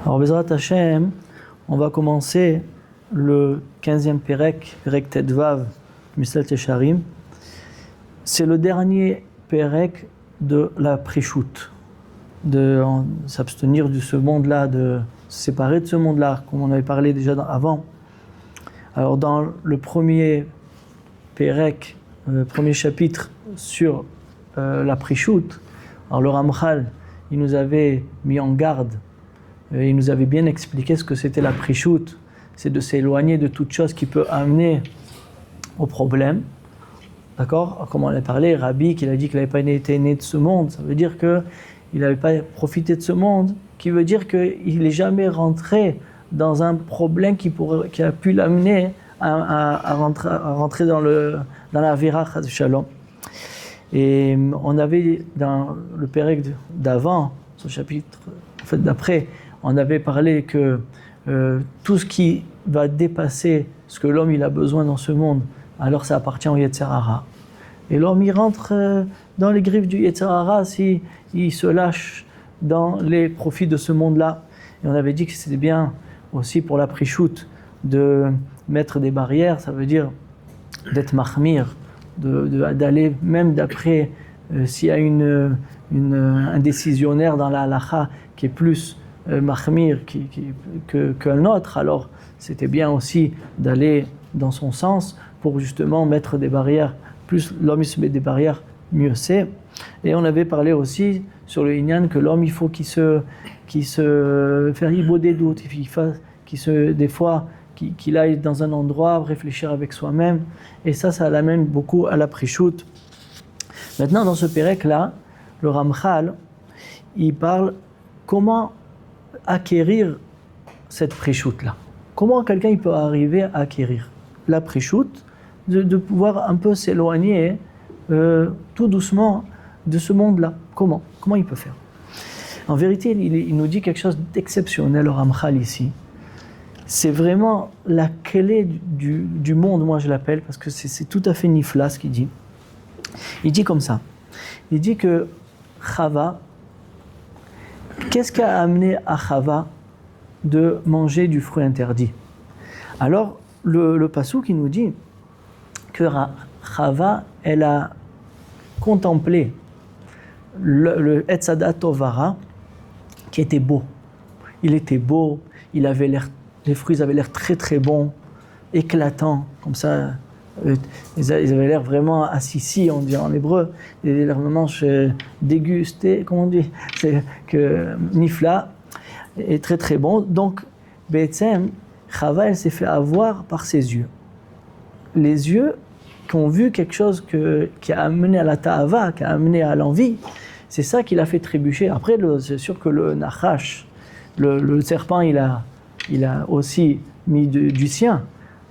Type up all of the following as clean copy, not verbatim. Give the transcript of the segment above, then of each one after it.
Alors, Bezrat Hashem, on va commencer le 15e Perek, Perek Tetvav, Mislat Yesharim. C'est le dernier Perek de la Prishut, de s'abstenir de ce monde-là, de se séparer de ce monde-là, comme on avait parlé déjà avant. Alors, dans le premier Perek, premier chapitre sur la Prishut, alors le Ramchal, il nous avait mis en garde, il nous avait bien expliqué ce que c'était la Prishut, c'est de s'éloigner de toute chose qui peut amener au problème. D'accord ? Comme on a parlé, Rabbi, qu'il a dit qu'il n'avait pas été né de ce monde, ça veut dire qu'il n'avait pas profité de ce monde, qui veut dire qu'il n'est jamais rentré dans un problème qui a pu l'amener à rentrer dans la Vira Chas Shalom. Et on avait dans le Pérec d'avant, ce chapitre en fait d'après, on avait parlé que tout ce qui va dépasser ce que l'homme il a besoin dans ce monde, alors ça appartient au Yetzer Hara. Et l'homme il rentre dans les griffes du Yetzer Hara s'il se lâche dans les profits de ce monde-là. Et on avait dit que c'était bien aussi pour la Prishut de mettre des barrières, ça veut dire d'être mahmir, d'aller même d'après s'il y a un décisionnaire dans la halacha qui est plus mahmir qu'un autre, alors c'était bien aussi d'aller dans son sens pour justement mettre des barrières. Plus l'homme il se met des barrières, mieux c'est. Et on avait parlé aussi sur le Inyan que l'homme il faut qu'il se faire ibo des doutes, des fois qu'il aille dans un endroit réfléchir avec soi-même, et ça l'amène beaucoup à la Prishut. Maintenant dans ce Pérek là, le Ramchal il parle comment acquérir cette Prishut là. Comment quelqu'un il peut arriver à acquérir la Prishut, de pouvoir un peu s'éloigner tout doucement de ce monde-là. Comment il peut faire? En vérité, il nous dit quelque chose d'exceptionnel, le Ramchal ici. C'est vraiment la clé du monde, moi je l'appelle, parce que c'est tout à fait nifla ce qu'il dit. Il dit comme ça. Il dit que Chava, qu'est-ce qui a amené à Chava de manger du fruit interdit? Alors, le passouk, il nous dit que Chava, elle a contemplé le Etz Hadat Tovara qui était beau. Il était beau, les fruits avaient l'air très très bons, éclatants, comme ça. Ils avaient l'air vraiment assissis, on dit en hébreu. Ils avaient l'air vraiment dégustés, comment on dit? C'est que Nifla est très très bon. Donc, Be'etzem, Chava, elle s'est fait avoir par ses yeux. Les yeux qui ont vu quelque chose qui a amené à la ta'ava, qui a amené à l'envie, c'est ça qui l'a fait trébucher. Après, c'est sûr que le Nachash, le serpent, il a aussi mis du sien,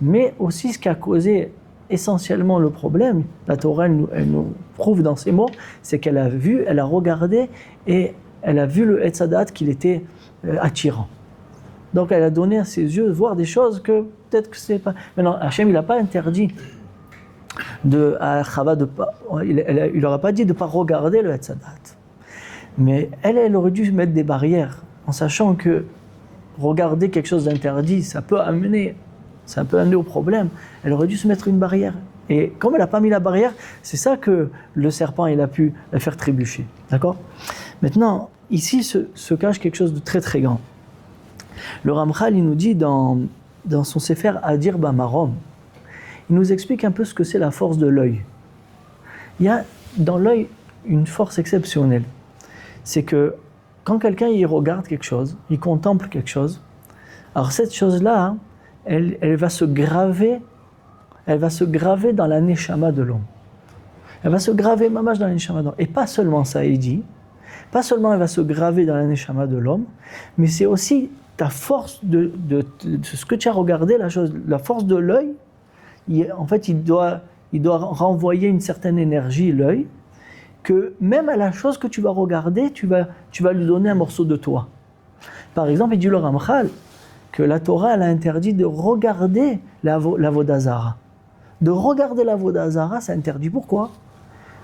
mais aussi ce qui a causé essentiellement le problème, la Torah elle nous prouve dans ces mots, c'est qu'elle a vu, elle a regardé et elle a vu le Etz Hadat qu'il était attirant. Donc elle a donné à ses yeux de voir des choses que peut-être que c'est pas. Maintenant, Hachem il n'a pas interdit à Chava il n'aura pas dit de ne pas regarder le Etz Hadat. Mais elle aurait dû mettre des barrières en sachant que regarder quelque chose d'interdit, ça peut amener au problème. Elle aurait dû se mettre une barrière. Et comme elle n'a pas mis la barrière, c'est ça que le serpent il a pu la faire trébucher. D'accord ? Maintenant, ici se cache quelque chose de très très grand. Le Ramchal, il nous dit dans son Sefer Adir Bamarom, il nous explique un peu ce que c'est la force de l'œil. Il y a dans l'œil une force exceptionnelle. C'est que quand quelqu'un il regarde quelque chose, il contemple quelque chose, alors cette chose-là, elle va se graver dans la neshama de l'homme. Elle va se graver mamash dans la neshama de l'homme. Et pas seulement ça, il dit, pas seulement elle va se graver dans la neshama de l'homme, mais c'est aussi ta force de ce que tu as regardé, la force de l'œil. En fait, il doit renvoyer une certaine énergie, l'œil, que même à la chose que tu vas regarder, tu vas lui donner un morceau de toi. Par exemple, il dit le Ramchal que la Torah elle a interdit de regarder la Vodazara. De regarder la Vodazara, c'est interdit. Pourquoi?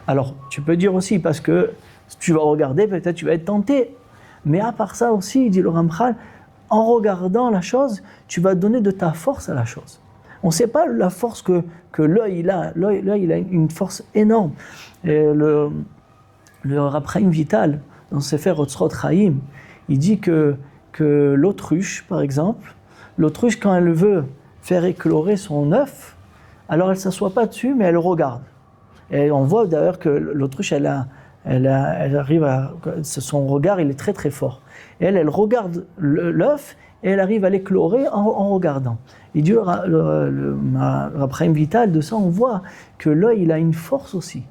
Alors, tu peux dire aussi parce que si tu vas regarder, peut-être tu vas être tenté. Mais à part ça aussi, il dit le Ramchal, en regardant la chose, tu vas donner de ta force à la chose. On ne sait pas la force que l'œil il a. L'œil il a une force énorme. Et le Rab Chaim Vital, dans ses Sefer Otzrot Chaim, il dit que l'autruche, par exemple, l'autruche, quand elle veut faire éclorer son œuf, alors elle ne s'assoit pas dessus, mais elle regarde. Et on voit d'ailleurs que l'autruche, elle arrive à... Son regard, il est très très fort. Et elle regarde l'œuf et elle arrive à l'éclorer en regardant. Et Dieu, le Rab Chaim Vital, de ça, on voit que l'œil, il a une force aussi.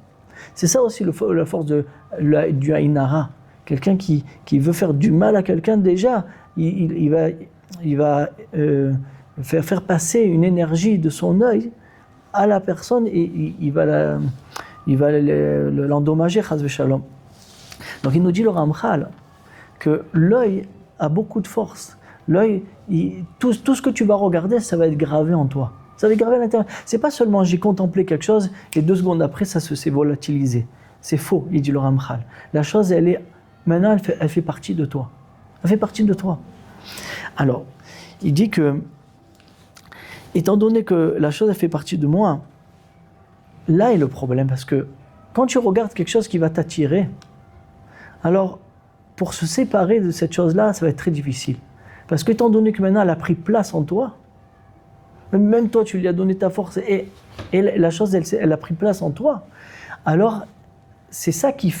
C'est ça aussi la force du Aïn Hara. Quelqu'un qui veut faire du mal à quelqu'un, déjà, il va faire passer une énergie de son œil à la personne et il va l'endommager, chas v'shalom. Donc il nous dit le Ramchal que l'œil a beaucoup de force. L'œil, tout ce que tu vas regarder, ça va être gravé en toi. Ça va être gravé à l'intérieur. C'est pas seulement j'ai contemplé quelque chose et 2 secondes après ça s'est volatilisé. C'est faux, il dit le Ramchal. La chose, maintenant, elle fait partie de toi. Elle fait partie de toi. Alors, il dit que, étant donné que la chose, elle fait partie de moi, là est le problème, parce que quand tu regardes quelque chose qui va t'attirer, alors, pour se séparer de cette chose-là, ça va être très difficile. Parce que, étant donné que maintenant, elle a pris place en toi, même toi, tu lui as donné ta force, et la chose, elle a pris place en toi, alors, c'est ça qui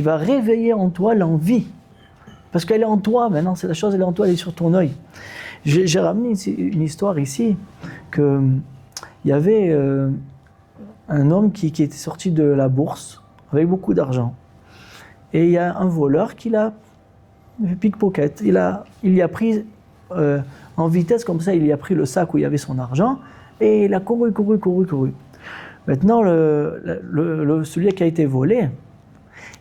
va réveiller en toi l'envie. Parce qu'elle est en toi maintenant, c'est la chose, elle est en toi, elle est sur ton œil. J'ai ramené une histoire ici, qu'il y avait un homme qui était sorti de la bourse avec beaucoup d'argent. Et il y a un voleur qui l'a pickpocket. Il y a pris en vitesse comme ça, il y a pris le sac où il y avait son argent et il a couru. Maintenant, celui qui a été volé,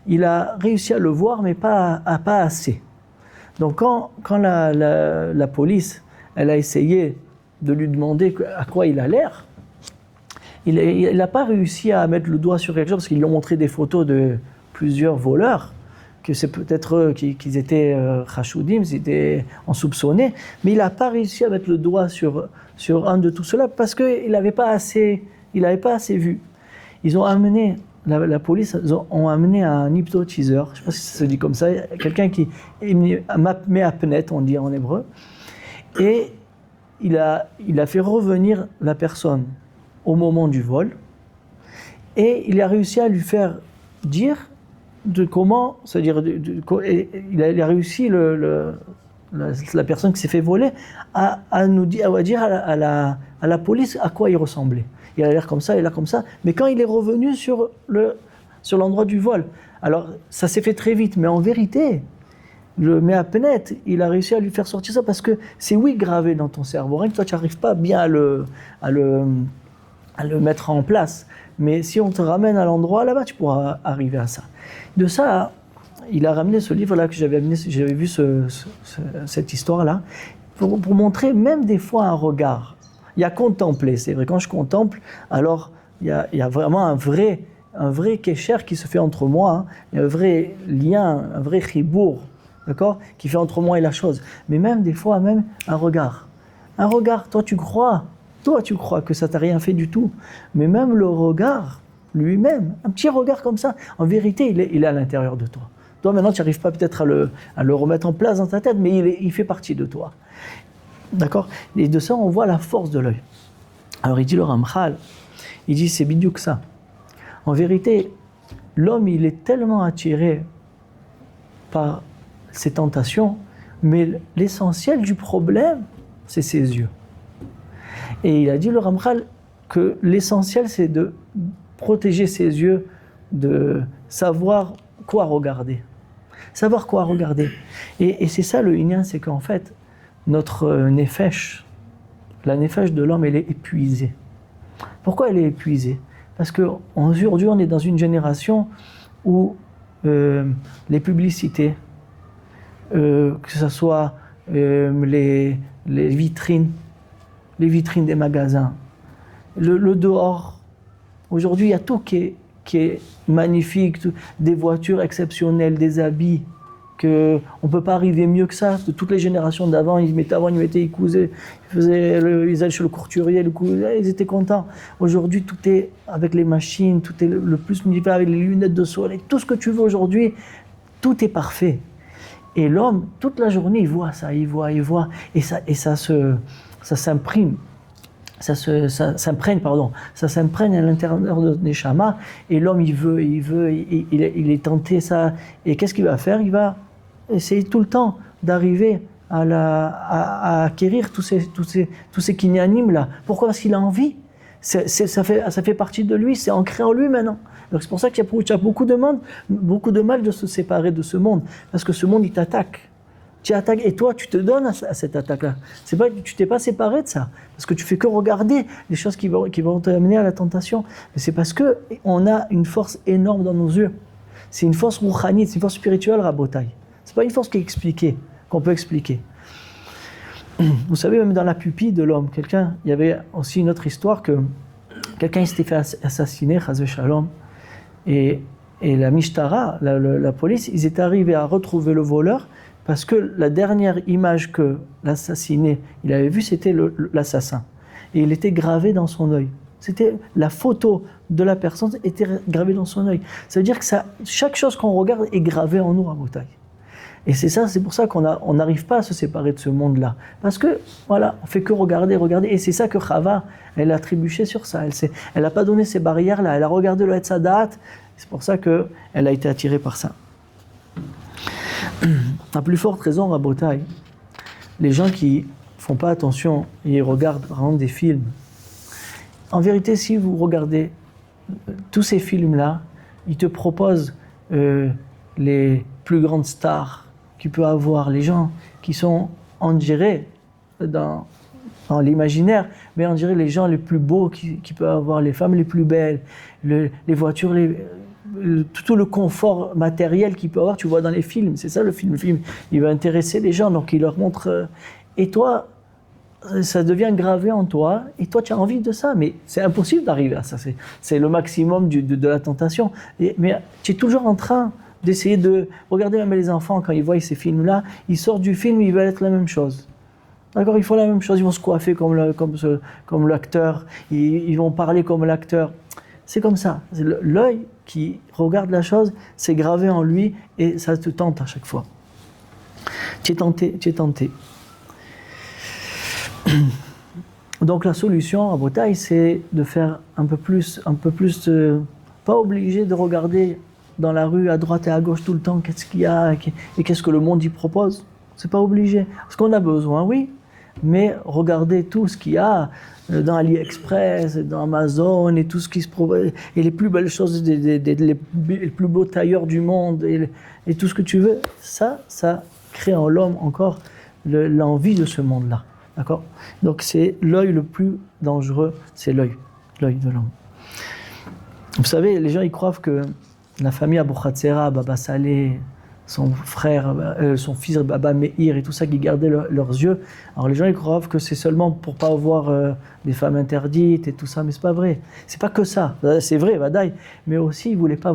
il a réussi à le voir, mais pas assez. Donc quand la police, elle a essayé de lui demander à quoi il a l'air, il n'a pas réussi à mettre le doigt sur quelque chose, parce qu'ils lui ont montré des photos de plusieurs voleurs, que c'est peut-être eux qu'ils étaient chashoudim, ils étaient soupçonnés, mais il n'a pas réussi à mettre le doigt sur un de tout cela, parce qu'il n'avait pas assez vu. Ils ont amené... La police ont amené un hypnotiseur, je ne sais pas si ça se dit comme ça, quelqu'un qui met à pnet, on dit en hébreu, et il a fait revenir la personne au moment du vol, et il a réussi à lui faire dire de comment, c'est-à-dire, il a réussi la personne qui s'est fait voler à dire à la police à quoi il ressemblait. Il a l'air comme ça, il a l'air comme ça. Mais quand il est revenu sur l'endroit du vol, alors ça s'est fait très vite, mais en vérité, le Méapnet, il a réussi à lui faire sortir ça parce que c'est gravé dans ton cerveau. Rien que toi, tu n'arrives pas bien à le mettre en place. Mais si on te ramène à l'endroit, là-bas, tu pourras arriver à ça. De ça, il a ramené ce livre-là que j'avais vu cette histoire-là, pour montrer même des fois un regard. Il y a contempler, c'est vrai. Quand je contemple, alors il y a vraiment un vrai kécher qui se fait entre moi. Hein. Il y a un vrai lien, un vrai chibour, d'accord, qui fait entre moi et la chose. Mais même des fois, même un regard. Un regard, toi tu crois que ça t'a rien fait du tout. Mais même le regard, lui-même, un petit regard comme ça, en vérité, il est à l'intérieur de toi. Toi maintenant, tu n'arrives pas peut-être à le remettre en place dans ta tête, mais il fait partie de toi. D'accord? Et de ça, on voit la force de l'œil. Alors il dit le Ramchal, il dit c'est bidiouk ça. En vérité, l'homme, il est tellement attiré par ses tentations, mais l'essentiel du problème, c'est ses yeux. Et il a dit le Ramchal que l'essentiel, c'est de protéger ses yeux, de savoir quoi regarder. Savoir quoi regarder. Et c'est ça le inyan, c'est qu'en fait, notre nefesh, la nefesh de l'homme, elle est épuisée. Pourquoi elle est épuisée? Parce qu'aujourd'hui, on est dans une génération où les publicités, que ce soit les vitrines des magasins, le dehors, aujourd'hui, il y a tout qui est magnifique, des voitures exceptionnelles, des habits qu'on ne peut pas arriver mieux que ça. De toutes les générations d'avant, ils cousaient, ils allaient chez le courturier, ils étaient contents. Aujourd'hui, tout est avec les machines, tout est le plus magnifique, avec les lunettes de soleil, tout ce que tu veux aujourd'hui, tout est parfait. Et l'homme, toute la journée, il voit ça, il voit, et ça s'imprime. Ça s'imprègne à l'intérieur de Neshama, et l'homme il est tenté ça, et qu'est-ce qu'il va faire? Il va essayer tout le temps d'arriver à acquérir tous ces kinyanim là. Pourquoi? Parce qu'il a envie. Ça fait partie de lui, c'est ancré en lui maintenant. Donc c'est pour ça qu'il y a beaucoup de mal de se séparer de ce monde, parce que ce monde il t'attaque. Tu attaques et toi tu te donnes à cette attaque-là. C'est pas, tu t'es pas séparé de ça, parce que tu fais que regarder les choses qui vont t'amener à la tentation. Mais c'est parce que on a une force énorme dans nos yeux. C'est une force rouhanite, c'est une force spirituelle, Rabotai. C'est pas une force qu'on peut expliquer. Vous savez, même dans la pupille de l'homme, il y avait aussi une autre histoire que quelqu'un s'était fait assassiner, Chas v'Shalom, et la Mishtara, la police, ils étaient arrivés à retrouver le voleur, parce que la dernière image que l'assassiné, il avait vue, c'était l'assassin. Et il était gravé dans son œil. C'était la photo de la personne était gravée dans son œil. Ça veut dire que chaque chose qu'on regarde est gravée en nous à Botaï. Et c'est pour ça qu'on n'arrive pas à se séparer de ce monde-là. Parce que, voilà, on fait que regarder. Et c'est ça que Chava, elle a trébuché sur ça. Elle n'a pas donné ces barrières-là. Elle a regardé le Hetzadat. C'est pour ça qu'elle a été attirée par ça. À plus forte raison, Rabotai, les gens qui font pas attention et ils regardent par exemple des films. En vérité, si vous regardez tous ces films-là, ils te proposent les plus grandes stars qu'il peut avoir, les gens qui sont, on dirait, dans l'imaginaire, mais on dirait les gens les plus beaux qu'il peut avoir, les femmes les plus belles, les voitures, tout le confort matériel qu'il peut avoir, tu vois dans les films. C'est ça le film. Le film, il va intéresser les gens, donc il leur montre. Et toi, ça devient gravé en toi, et toi tu as envie de ça, mais c'est impossible d'arriver à ça. C'est le maximum de la tentation. Mais tu es toujours en train d'essayer de regarder même les enfants quand ils voient ces films-là, ils sortent du film, ils veulent être la même chose. D'accord, ils font la même chose, ils vont se coiffer comme l'acteur, ils vont parler comme l'acteur. C'est comme ça. C'est l'œil qui regarde la chose, c'est gravé en lui et ça te tente à chaque fois. Tu es tenté. Donc la solution à Botaï, c'est de faire un peu plus, pas obligé de regarder dans la rue à droite et à gauche tout le temps qu'est-ce qu'il y a et qu'est-ce que le monde y propose. C'est pas obligé. Parce qu'on a besoin, oui, mais regardez tout ce qu'il y a dans AliExpress, dans Amazon et tout ce qui se propose, et les plus belles choses, les plus beaux tailleurs du monde et tout ce que tu veux, ça crée en l'homme encore l'envie de ce monde-là. D'accord? Donc c'est l'œil le plus dangereux, c'est l'œil de l'homme. Vous savez, les gens ils croient que la famille Abou Khatsera, Baba Saleh, son frère, son fils Baba Meir et tout ça qui gardaient leurs yeux. Alors les gens ils croient que c'est seulement pour pas avoir des femmes interdites et tout ça, mais c'est pas vrai. C'est pas que ça. C'est vrai, Badaï, mais aussi ils voulaient pas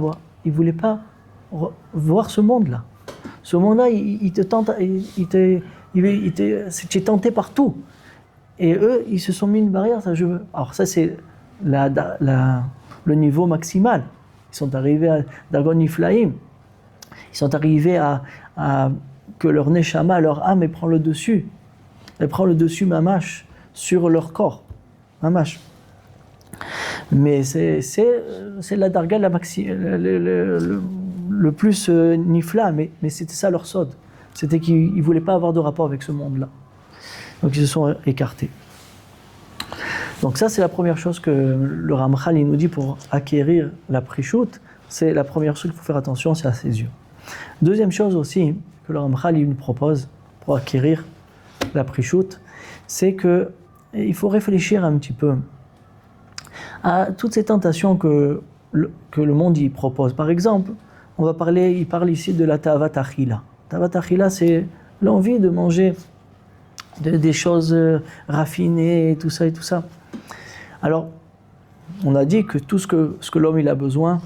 voir ce monde-là. Ce monde-là, il te tente, tu es tenté par tout. Et eux, ils se sont mis une barrière, ça je veux. Alors ça c'est le niveau maximal. Ils sont arrivés à Dagon Iflaim. Ils sont arrivés à que leur neshama, leur âme, elle prend le dessus. Elle prend le dessus, mamash, sur leur corps. Mamash. Mais c'est la darga, le plus nifla, mais c'était ça leur sod. C'était qu'ils ne voulaient pas avoir de rapport avec ce monde-là. Donc ils se sont écartés. Donc ça, c'est la première chose que le Ramchal il nous dit pour acquérir la prichout. C'est la première chose qu'il faut faire attention, c'est à ses yeux. Deuxième chose aussi que le Ramchal il nous propose pour acquérir la prichout, c'est qu'il faut réfléchir un petit peu à toutes ces tentations que le monde y propose. Par exemple, il parle ici de la Tavat Achila. Tavat Achila, c'est l'envie de manger des choses raffinées et tout ça. Alors, on a dit que tout ce que l'homme il a besoin,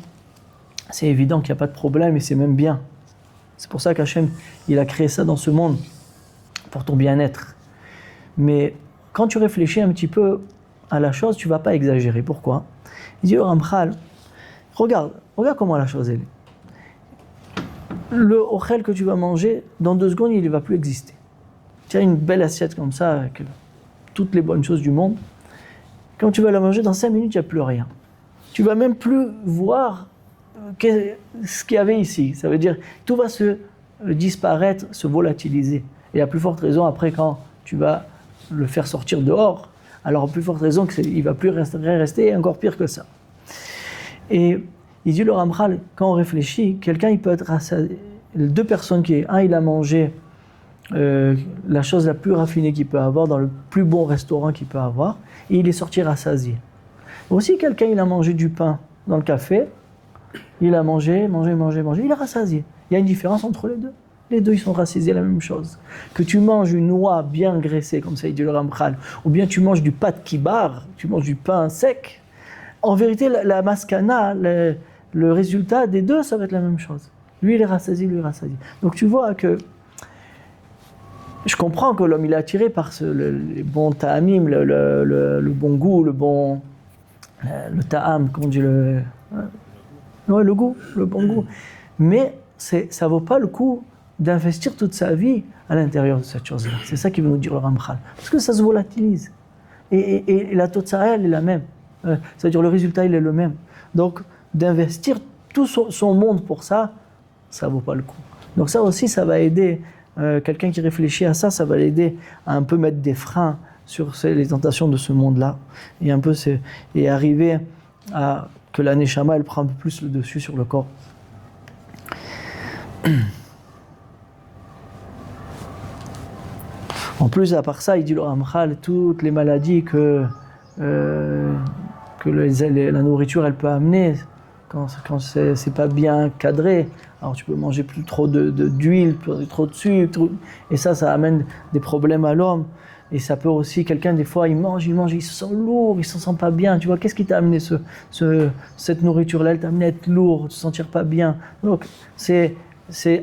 c'est évident qu'il n'y a pas de problème et c'est même bien. C'est pour ça qu'Hachem, il a créé ça dans ce monde, pour ton bien-être. Mais quand tu réfléchis un petit peu à la chose, tu ne vas pas exagérer. Pourquoi? Il dit au Ramchal, regarde comment la chose est. Le ochel que tu vas manger, dans 2 secondes, il ne va plus exister. Tu as une belle assiette comme ça, avec toutes les bonnes choses du monde. Quand tu vas la manger, dans 5 minutes, il n'y a plus rien. Tu ne vas même plus voir ce qu'il y avait ici. Ça veut dire tout va se disparaître, se volatiliser. Et à plus forte raison, après, quand tu vas le faire sortir dehors, alors à plus forte raison qu'il ne va plus rester encore pire que ça. Et il dit le Ramchal, quand on réfléchit, quelqu'un il peut être rassasié. 2 personnes un il a mangé la chose la plus raffinée qu'il peut avoir dans le plus bon restaurant qu'il peut avoir, et il est sorti rassasié. Aussi quelqu'un il a mangé du pain dans le café, il a mangé, il est rassasié. Il y a une différence entre les deux. Les deux ils sont rassasiés la même chose. Que tu manges une noix bien graissée, comme ça il dit le Ramchal, ou bien tu manges du pat kibar, tu manges du pain sec, en vérité la maskana, le résultat des deux, ça va être la même chose. Lui, il est rassasié, lui, il est rassasié. Donc tu vois que je comprends que l'homme, il est attiré par les bons ta'amim, le bon goût, le ta'am, comment on dit le goût, le bon goût. Mais ça ne vaut pas le coup d'investir toute sa vie à l'intérieur de cette chose-là. C'est ça qui veut nous dire le Ramchal. Parce que ça se volatilise. Et la totsa, elle est la même. C'est-à-dire le résultat, il est le même. Donc, d'investir tout son monde pour ça, ça ne vaut pas le coup. Donc ça aussi, ça va aider quelqu'un qui réfléchit à ça, ça va l'aider à un peu mettre des freins sur les tentations de ce monde-là et arriver à que la neshama, elle prend un peu plus le dessus sur le corps. En plus, à part ça, il dit le Ramchal, toutes les maladies que la nourriture elle peut amener quand c'est pas bien cadré. Alors tu peux manger plus trop d'huile, trop de sucre, et ça amène des problèmes à l'homme. Et ça peut aussi, quelqu'un des fois il mange, il se sent lourd, il se sent pas bien. Tu vois, qu'est-ce qui t'a amené cette nourriture-là? Elle t'a amené à être lourd, te sentir pas bien. Donc c'est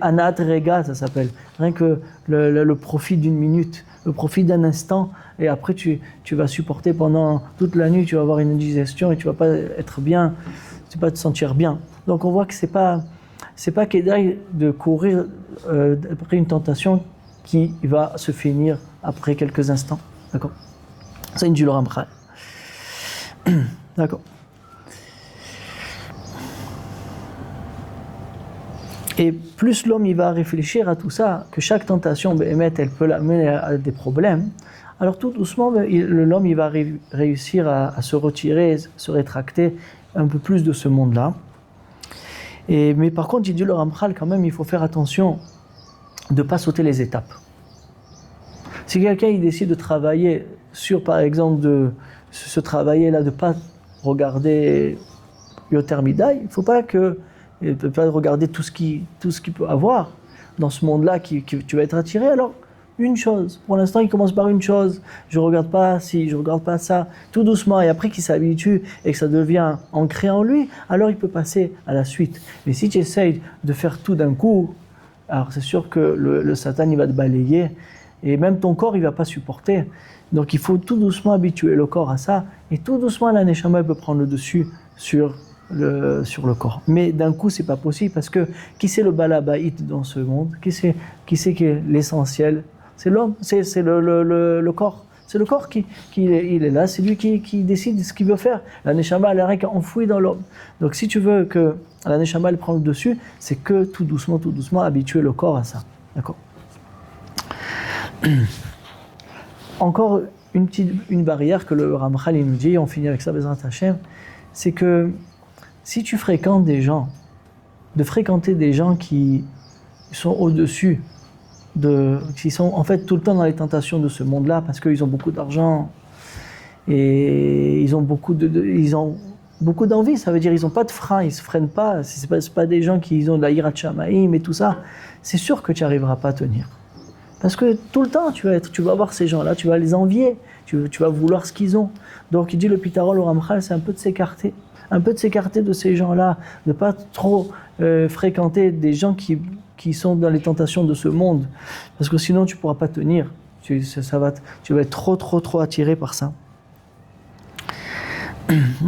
anat rega, ça s'appelle. Rien que le profit d'une minute, le profit d'un instant, et après tu vas supporter pendant toute la nuit, tu vas avoir une indigestion et tu vas pas être bien, tu vas pas te sentir bien. Donc on voit que c'est pas qu'aider de courir après une tentation qui va se finir après quelques instants. D'accord? C'est une du Ramchal. D'accord. Et plus l'homme il va réfléchir à tout ça, que chaque tentation, elle peut l'amener à des problèmes, alors tout doucement, l'homme il va réussir à se retirer, se rétracter un peu plus de ce monde-là. Mais par contre, il dit le Ramchal, quand même, il faut faire attention de ne pas sauter les étapes. Si quelqu'un il décide de travailler sur, par exemple, de se travailler là, de ne pas regarder Yoter Midaï, il ne faut pas regarder tout ce qu'il peut avoir dans ce monde-là qui tu vas être attiré. Alors, une chose. Pour l'instant, il commence par une chose. Je ne regarde pas ci, je ne regarde pas ça. Tout doucement. Et après qu'il s'habitue et que ça devient ancré en lui, alors il peut passer à la suite. Mais si tu essayes de faire tout d'un coup, alors c'est sûr que le Satan, il va te balayer. Et même ton corps, il ne va pas supporter. Donc il faut tout doucement habituer le corps à ça. Et tout doucement, la Neshama peut prendre le dessus sur le corps. Mais d'un coup, c'est pas possible parce que qui c'est le balabaït dans ce monde? Qui c'est qui est l'essentiel? C'est l'homme, c'est le corps. C'est le corps qui il est là, c'est lui qui décide ce qu'il veut faire. La Neshama, elle est rien qu'enfouie dans l'homme. Donc si tu veux que la Neshama, elle prenne le dessus, c'est que tout doucement, habituer le corps à ça. D'accord? Encore une barrière que le Ramchal nous dit, on finit avec ça, Bezrat Hashem, c'est que si tu fréquentes des gens, de fréquenter des gens qui sont au-dessus, qui sont en fait tout le temps dans les tentations de ce monde-là, parce qu'ils ont beaucoup d'argent et ils ont beaucoup d'envie, ça veut dire ils n'ont pas de frein, ils ne se freinent pas, c'est pas des gens qui ont de la hirat shamaïm et tout ça, c'est sûr que tu n'arriveras pas à tenir. Parce que tout le temps, tu vas voir ces gens-là, tu vas les envier, tu vas vouloir ce qu'ils ont. Donc il dit le Pitarol au Ramchal, c'est un peu de s'écarter de ces gens-là, de ne pas trop fréquenter des gens qui qui sont dans les tentations de ce monde, parce que sinon tu ne pourras pas tenir. Tu vas être trop attiré par ça.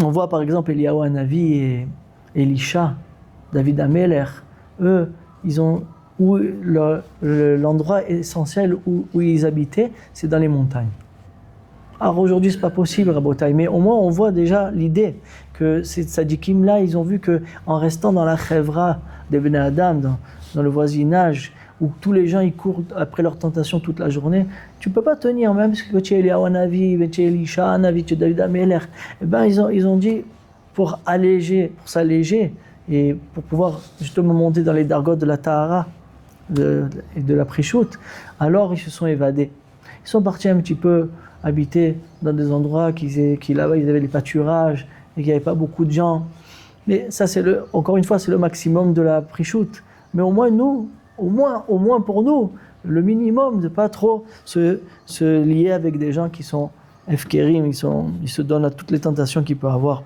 On voit par exemple Eliyahu Hanavi et Elisha, David Ameler, eux, ils ont l'endroit essentiel où ils habitaient, c'est dans les montagnes. Alors aujourd'hui, c'est pas possible, Rabotai, mais au moins on voit déjà l'idée que ces tzadikim-là, ils ont vu qu'en restant dans la chevra des Bnei Adam, dans le voisinage, où tous les gens ils courent après leur tentation toute la journée, tu peux pas tenir, même si tu es Eliyahu Hanavi, tu es Elisha Hanavi, tu es David Ameler. Eh ben, ils ont dit, pour s'alléger, et pour pouvoir justement monter dans les dargots de la Tahara et de la Prichout, alors ils se sont évadés. Ils sont partis un petit peu habiter dans des endroits qui là-bas ils avaient les pâturages et qu'il n'y avait pas beaucoup de gens. Mais ça encore une fois, c'est le maximum de la Prichout. Mais au moins nous, au moins pour nous, le minimum de pas trop se lier avec des gens qui sont efkerim, ils se donnent à toutes les tentations qu'il peut avoir.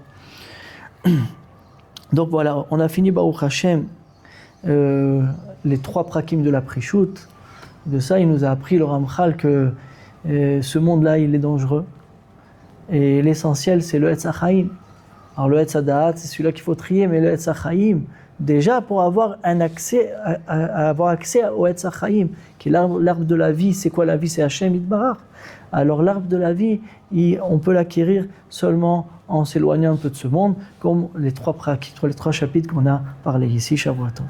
Donc voilà, on a fini Baruch Hashem les 3 prakim de la Prichout. De ça, il nous a appris le Ramchal que ce monde-là, il est dangereux. Et l'essentiel, c'est le Etz HaChaim. Alors le Etz HaDaat, c'est celui-là qu'il faut trier, mais le Etz HaChaim, déjà pour avoir avoir accès au Etz HaChaim, qui est l'arbre de la vie. C'est quoi la vie? C'est Hashem Yitbarach. Alors l'arbre de la vie, on peut l'acquérir seulement en s'éloignant un peu de ce monde, comme les 3 chapitres qu'on a parlé ici, Shavuot Tov.